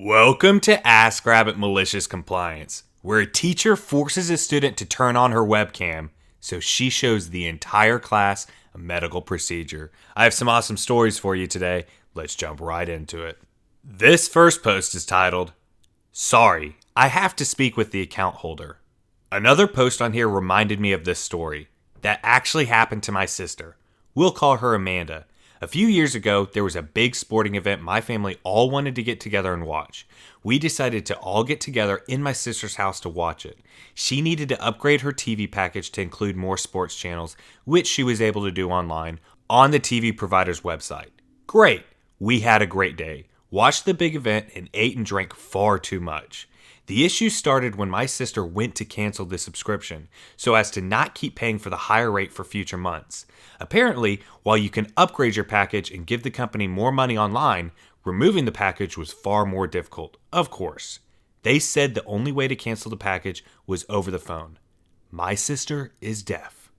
Welcome to Ask Rabbit Malicious Compliance, where a teacher forces a student to turn on her webcam so she shows the entire class a medical procedure. I have some awesome stories for you today. Let's jump right into it. This first post is titled, "Sorry, I have to speak with the account holder." Another post on here reminded me of this story that actually happened to my sister. We'll call her Amanda. A few years ago, there was a big sporting event my family all wanted to get together and watch. We decided to all get together in my sister's house to watch it. She needed to upgrade her TV package to include more sports channels, which she was able to do online on the TV provider's website. Great! We had a great day, watched the big event, and ate and drank far too much. The issue started when my sister went to cancel the subscription, so as to not keep paying for the higher rate for future months. Apparently, while you can upgrade your package and give the company more money online, removing the package was far more difficult, of course. They said the only way to cancel the package was over the phone. My sister is deaf.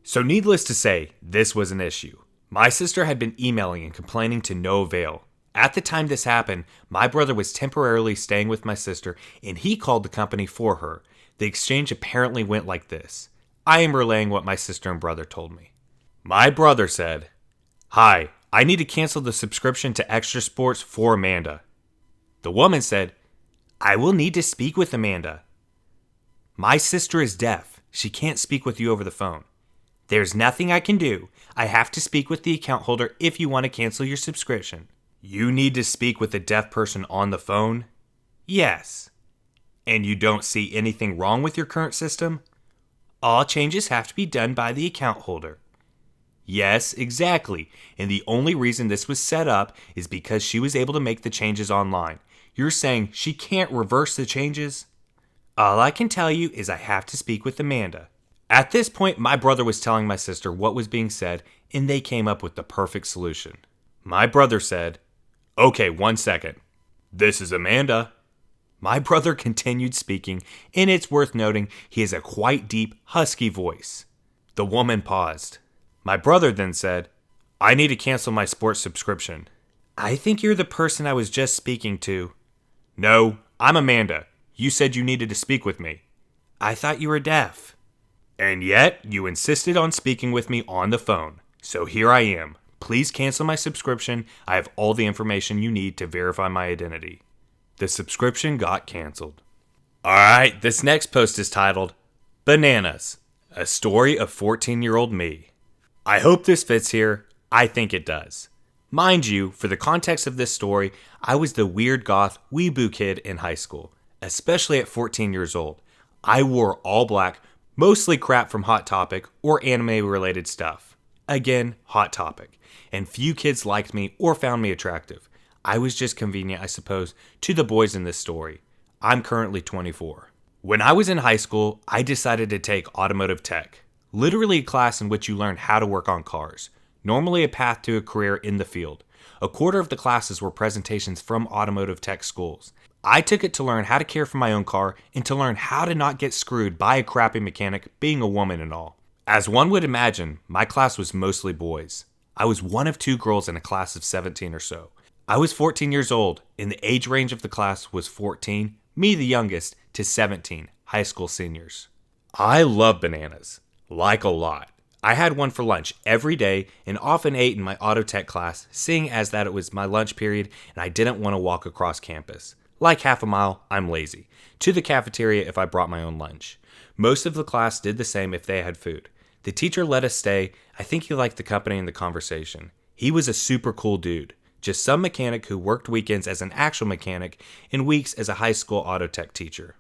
So needless to say, this was an issue. My sister had been emailing and complaining to no avail. At the time this happened, my brother was temporarily staying with my sister and he called the company for her. The exchange apparently went like this. I am relaying what my sister and brother told me. My brother said, "Hi, I need to cancel the subscription to Extra Sports for Amanda." The woman said, "I will need to speak with Amanda." "My sister is deaf. She can't speak with you over the phone." "There's nothing I can do. I have to speak with the account holder if you want to cancel your subscription." "You need to speak with a deaf person on the phone?" "Yes." "And you don't see anything wrong with your current system?" "All changes have to be done by the account holder." "Yes, exactly. And the only reason this was set up is because she was able to make the changes online. You're saying she can't reverse the changes?" "All I can tell you is I have to speak with Amanda." At this point, my brother was telling my sister what was being said, and they came up with the perfect solution. My brother said, "Okay, 1 second. This is Amanda." My brother continued speaking, and it's worth noting he has a quite deep, husky voice. The woman paused. My brother then said, "I need to cancel my sports subscription." "I think you're the person I was just speaking to." "No, I'm Amanda. You said you needed to speak with me." "I thought you were deaf." "And yet, you insisted on speaking with me on the phone. So here I am. Please cancel my subscription. I have all the information you need to verify my identity." The subscription got canceled. Alright, this next post is titled, "Bananas, a story of 14-year-old me." I hope this fits here. I think it does. Mind you, for the context of this story, I was the weird goth weeboo kid in high school, especially at 14 years old. I wore all black, mostly crap from Hot Topic or anime-related stuff. Again, Hot Topic. And few kids liked me or found me attractive. I was just convenient, I suppose, to the boys in this story. I'm currently 24. When I was in high school, I decided to take automotive tech. Literally a class in which you learn how to work on cars. Normally a path to a career in the field. A quarter of the classes were presentations from automotive tech schools. I took it to learn how to care for my own car and to learn how to not get screwed by a crappy mechanic, being a woman and all. As one would imagine, my class was mostly boys. I was one of 2 girls in a class of 17 or so. I was 14 years old, and the age range of the class was 14, me the youngest, to 17, high school seniors. I love bananas, like a lot. I had one for lunch every day and often ate in my auto tech class, seeing as that it was my lunch period and I didn't want to walk across campus. Like half a mile, I'm lazy, to the cafeteria if I brought my own lunch. Most of the class did the same if they had food. The teacher let us stay. I think he liked the company and the conversation. He was a super cool dude. Just some mechanic who worked weekends as an actual mechanic and weeks as a high school auto tech teacher.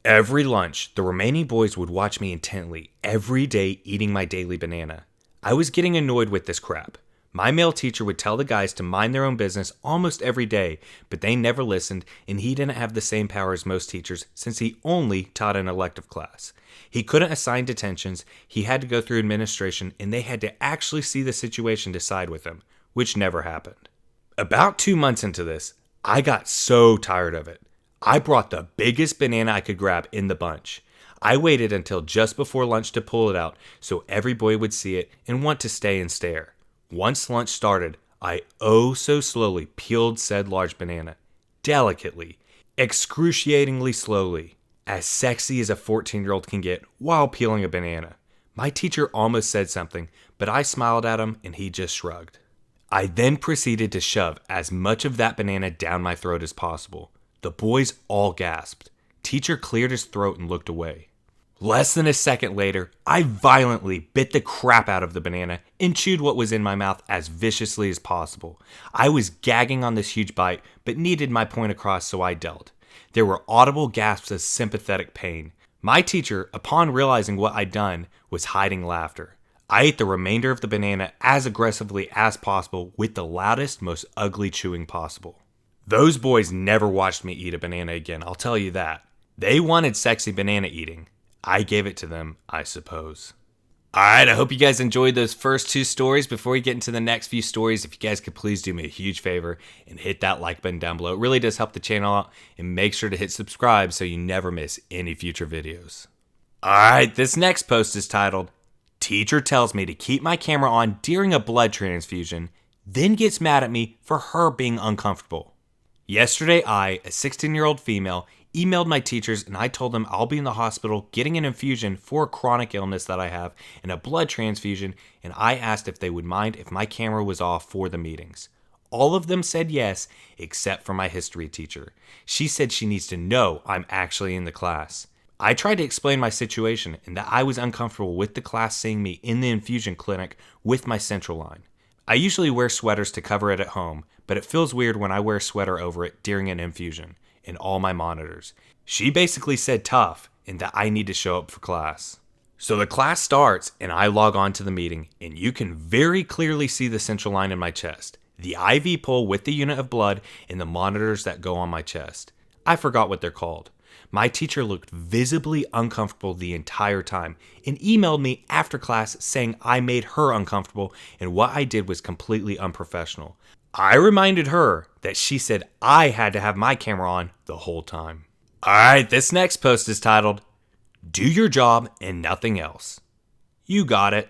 Every lunch, the remaining boys would watch me intently, every day eating my daily banana. I was getting annoyed with this crap. My male teacher would tell the guys to mind their own business almost every day, but they never listened, and he didn't have the same power as most teachers since he only taught an elective class. He couldn't assign detentions, he had to go through administration, and they had to actually see the situation decide with him, which never happened. About 2 months into this, I got so tired of it. I brought the biggest banana I could grab in the bunch. I waited until just before lunch to pull it out so every boy would see it and want to stay and stare. Once lunch started, I oh so slowly peeled said large banana. Delicately. excruciatingly slowly, as sexy as a 14-year-old can get while peeling a banana. My teacher almost said something, but I smiled at him and he just shrugged. I then proceeded to shove as much of that banana down my throat as possible. The boys all gasped. Teacher cleared his throat and looked away. Less than a second later, I violently bit the crap out of the banana and chewed what was in my mouth as viciously as possible. I was gagging on this huge bite, but needed my point across, so I dealt. There were audible gasps of sympathetic pain. My teacher, upon realizing what I'd done, was hiding laughter. I ate the remainder of the banana as aggressively as possible with the loudest, most ugly chewing possible. Those boys never watched me eat a banana again, I'll tell you that. They wanted sexy banana eating. I gave it to them, I suppose. Alright, I hope you guys enjoyed those first two stories. Before we get into the next few stories, if you guys could please do me a huge favor and hit that like button down below. It really does help the channel out, and make sure to hit subscribe so you never miss any future videos. Alright, this next post is titled, Teacher tells me to keep my camera on during a blood transfusion, then gets mad at me for her being uncomfortable. Yesterday, I, a 16-year-old female, emailed my teachers and I told them I'll be in the hospital getting an infusion for a chronic illness that I have and a blood transfusion, and I asked if they would mind if my camera was off for the meetings. All of them said yes, except for my history teacher. She said she needs to know I'm actually in the class. I tried to explain my situation and that I was uncomfortable with the class seeing me in the infusion clinic with my central line. I usually wear sweaters to cover it at home, but it feels weird when I wear a sweater over it during an infusion in all my monitors. She basically said tough and that I need to show up for class. So the class starts and I log on to the meeting, and you can very clearly see the central line in my chest, the IV pole with the unit of blood, and the monitors that go on my chest. I forgot what they're called. My teacher looked visibly uncomfortable the entire time and emailed me after class saying I made her uncomfortable and what I did was completely unprofessional. I reminded her that she said I had to have my camera on the whole time. Alright, this next post is titled, Do Your Job and Nothing Else. You got it.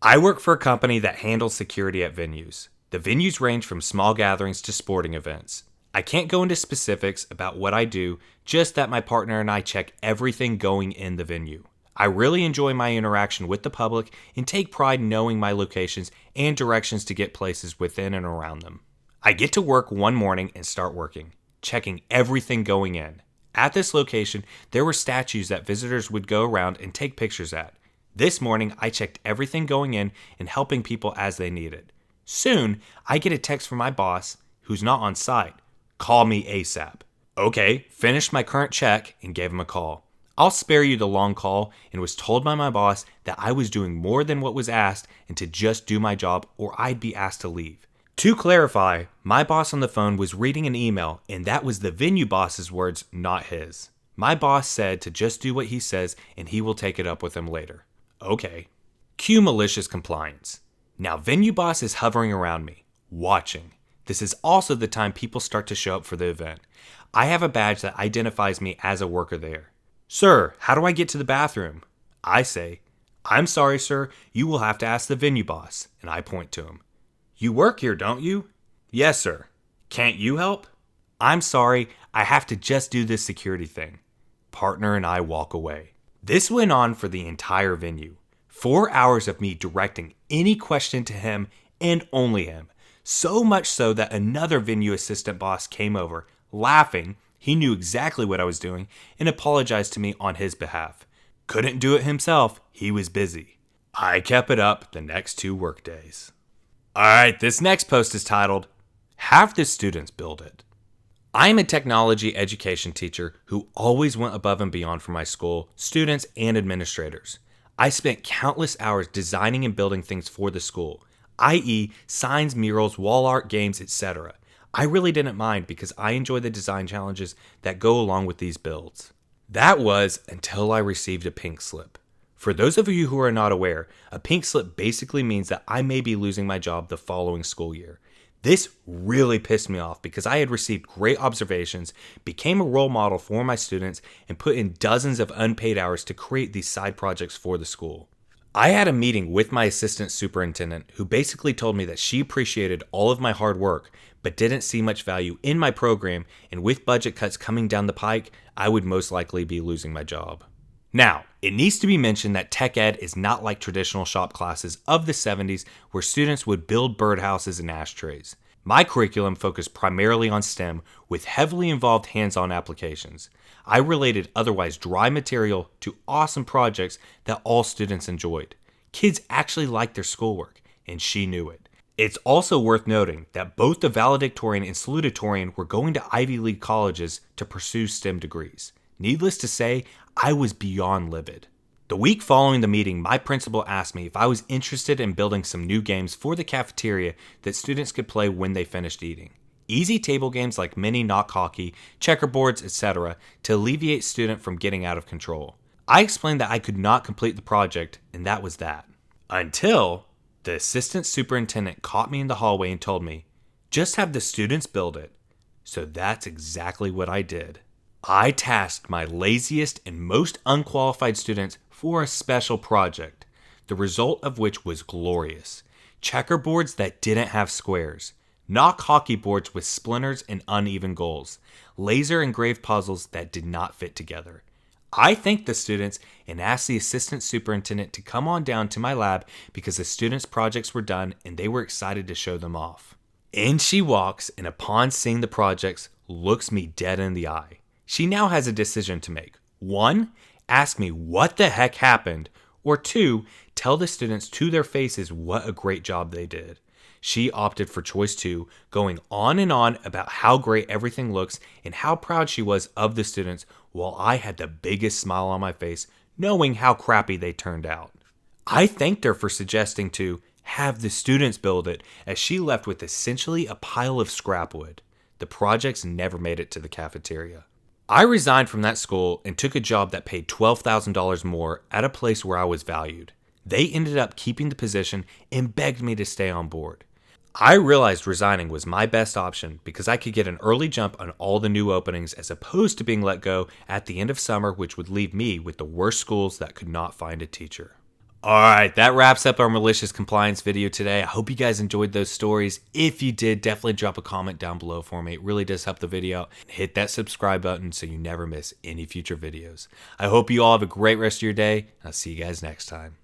I work for a company that handles security at venues. The venues range from small gatherings to sporting events. I can't go into specifics about what I do, just that my partner and I check everything going in the venue. I really enjoy my interaction with the public and take pride in knowing my locations and directions to get places within and around them. I get to work one morning and start working, checking everything going in. At this location, there were statues that visitors would go around and take pictures at. This morning, I checked everything going in and helping people as they needed. Soon, I get a text from my boss, who's not on site. Call me ASAP. Okay, finished my current check and gave him a call. I'll spare you the long call and was told by my boss that I was doing more than what was asked and to just do my job or I'd be asked to leave. To clarify, my boss on the phone was reading an email and that was the venue boss's words, not his. My boss said to just do what he says and he will take it up with him later. Okay. Cue malicious compliance. Now venue boss is hovering around me, watching. This is also the time people start to show up for the event. I have a badge that identifies me as a worker there. Sir, how do I get to the bathroom? I say, I'm sorry, sir, you will have to ask the venue boss, and I point to him. You work here, don't you? Yes, sir. Can't you help? I'm sorry, I have to just do this security thing. Partner and I walk away. This went on for the entire venue. 4 hours of me directing any question to him and only him. So much so that another venue assistant boss came over, laughing. He knew exactly what I was doing and apologized to me on his behalf. Couldn't do it himself, he was busy. I kept it up the next 2 work days. Alright, this next post is titled, Have the Students Build It. I am a technology education teacher who always went above and beyond for my school, students, and administrators. I spent countless hours designing and building things for the school, i.e. signs, murals, wall art, games, etc. I really didn't mind because I enjoy the design challenges that go along with these builds. That was until I received a pink slip. For those of you who are not aware, a pink slip basically means that I may be losing my job the following school year. This really pissed me off because I had received great observations, became a role model for my students, and put in dozens of unpaid hours to create these side projects for the school. I had a meeting with my assistant superintendent who basically told me that she appreciated all of my hard work, but didn't see much value in my program, and with budget cuts coming down the pike, I would most likely be losing my job. Now, it needs to be mentioned that tech ed is not like traditional shop classes of the 70s where students would build birdhouses and ashtrays. My curriculum focused primarily on STEM with heavily involved hands-on applications. I related otherwise dry material to awesome projects that all students enjoyed. Kids actually liked their schoolwork, and she knew it. It's also worth noting that both the valedictorian and salutatorian were going to Ivy League colleges to pursue STEM degrees. Needless to say, I was beyond livid. The week following the meeting, my principal asked me if I was interested in building some new games for the cafeteria that students could play when they finished eating. Easy table games like mini knock hockey, checkerboards, etc. to alleviate students from getting out of control. I explained that I could not complete the project, and that was that. Until the assistant superintendent caught me in the hallway and told me, just have the students build it. So that's exactly what I did. I tasked my laziest and most unqualified students for a special project, the result of which was glorious. Checkerboards that didn't have squares, knock hockey boards with splinters and uneven goals, laser engraved puzzles that did not fit together. I thanked the students and asked the assistant superintendent to come on down to my lab because the students' projects were done and they were excited to show them off. In she walks, and upon seeing the projects, looks me dead in the eye. She now has a decision to make. 1, ask me what the heck happened, or 2, tell the students to their faces what a great job they did. She opted for choice 2, going on and on about how great everything looks and how proud she was of the students, while I had the biggest smile on my face, knowing how crappy they turned out. I thanked her for suggesting to have the students build it, as she left with essentially a pile of scrap wood. The projects never made it to the cafeteria. I resigned from that school and took a job that paid $12,000 more at a place where I was valued. They ended up keeping the position and begged me to stay on board. I realized resigning was my best option because I could get an early jump on all the new openings as opposed to being let go at the end of summer, which would leave me with the worst schools that could not find a teacher. Alright, that wraps up our malicious compliance video today. I hope you guys enjoyed those stories. If you did, definitely drop a comment down below for me. It really does help the video out. And hit that subscribe button so you never miss any future videos. I hope you all have a great rest of your day. I'll see you guys next time.